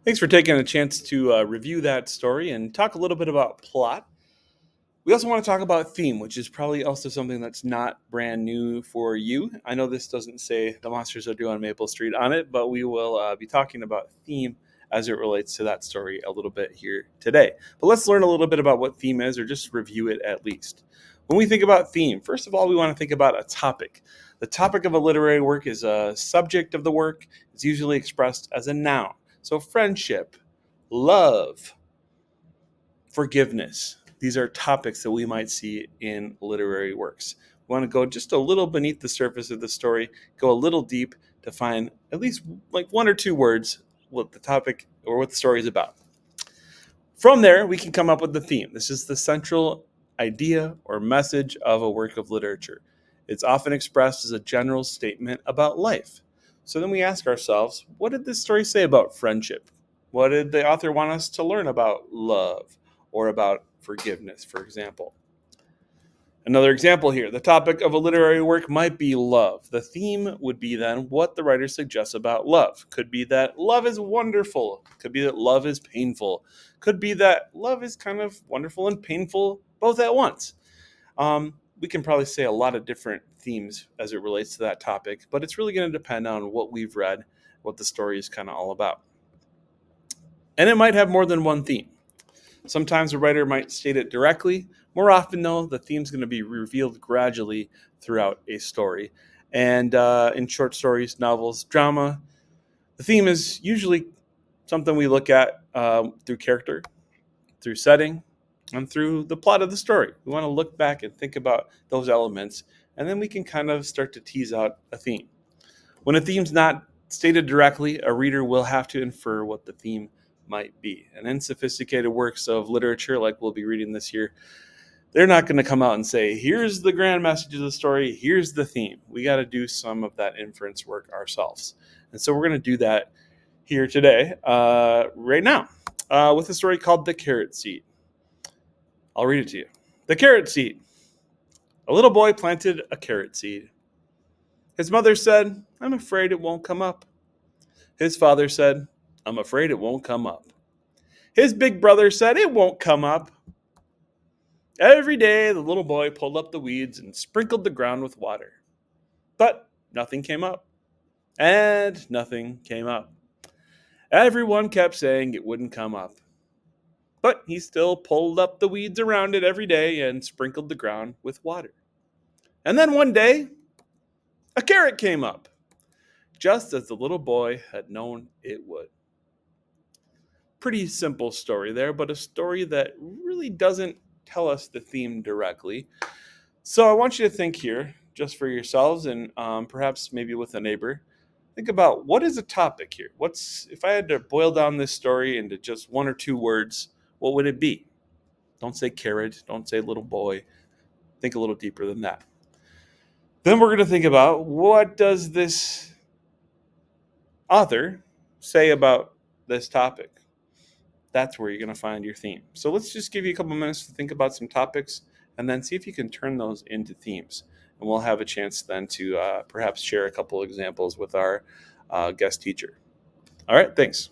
Thanks for taking a chance to review that story and talk a little bit about plot. We also want to talk about theme, which is probably also something that's not brand new for you. I know this doesn't say The Monsters Are Due on Maple Street on it, but we will be talking about theme as it relates to that story a little bit here today. But let's learn a little bit about what theme is, or just review it at least. When we think about theme, first of all, we want to think about a topic. The topic of a literary work is a subject of the work. It's usually expressed as a noun. So, friendship, love, forgiveness. These are topics that we might see in literary works. We want to go just a little beneath the surface of the story, go a little deep to find at least like one or two words what the topic or what the story is about. From there, we can come up with the theme. This is the central idea or message of a work of literature. It's often expressed as a general statement about life. So then we ask ourselves, what did this story say about friendship? What did the author want us to learn about love or about forgiveness, for example? Another example here, the topic of a literary work might be love. The theme would be then what the writer suggests about love. Could be that love is wonderful. Could be that love is painful. Could be that love is kind of wonderful and painful both at once. We can probably say a lot of different themes as it relates to that topic, but it's really going to depend on what we've read, what the story is kind of all about. And it might have more than one theme. Sometimes a writer might state it directly. More often, though, the theme's going to be revealed gradually throughout a story. And in short stories, novels, drama, the theme is usually something we look at through character, through setting, and through the plot of the story. We want to look back and think about those elements, and then we can kind of start to tease out a theme. When a theme's not stated directly, a reader will have to infer what the theme might be. And in sophisticated works of literature, like we'll be reading this year, they're not going to come out and say, here's the grand message of the story, here's the theme. We got to do some of that inference work ourselves. And so we're going to do that here today, right now, with a story called The Carrot Seed. I'll read it to you. The Carrot Seed. A little boy planted a carrot seed. His mother said, I'm afraid it won't come up. His father said, I'm afraid it won't come up. His big brother said, it won't come up. Every day, the little boy pulled up the weeds and sprinkled the ground with water. But nothing came up. And nothing came up. Everyone kept saying it wouldn't come up. But he still pulled up the weeds around it every day and sprinkled the ground with water. And then one day, a carrot came up, just as the little boy had known it would. Pretty simple story there, but a story that really doesn't tell us the theme directly. So I want you to think here, just for yourselves and perhaps maybe with a neighbor. Think about what is a topic here? What's if I had to boil down this story into just one or two words, what would it be? Don't say carrot, don't say little boy. Think a little deeper than that. Then we're going to think about what does this author say about this topic? That's where you're going to find your theme. So let's just give you a couple minutes to think about some topics and then see if you can turn those into themes. And we'll have a chance then to perhaps share a couple examples with our guest teacher. All right, thanks.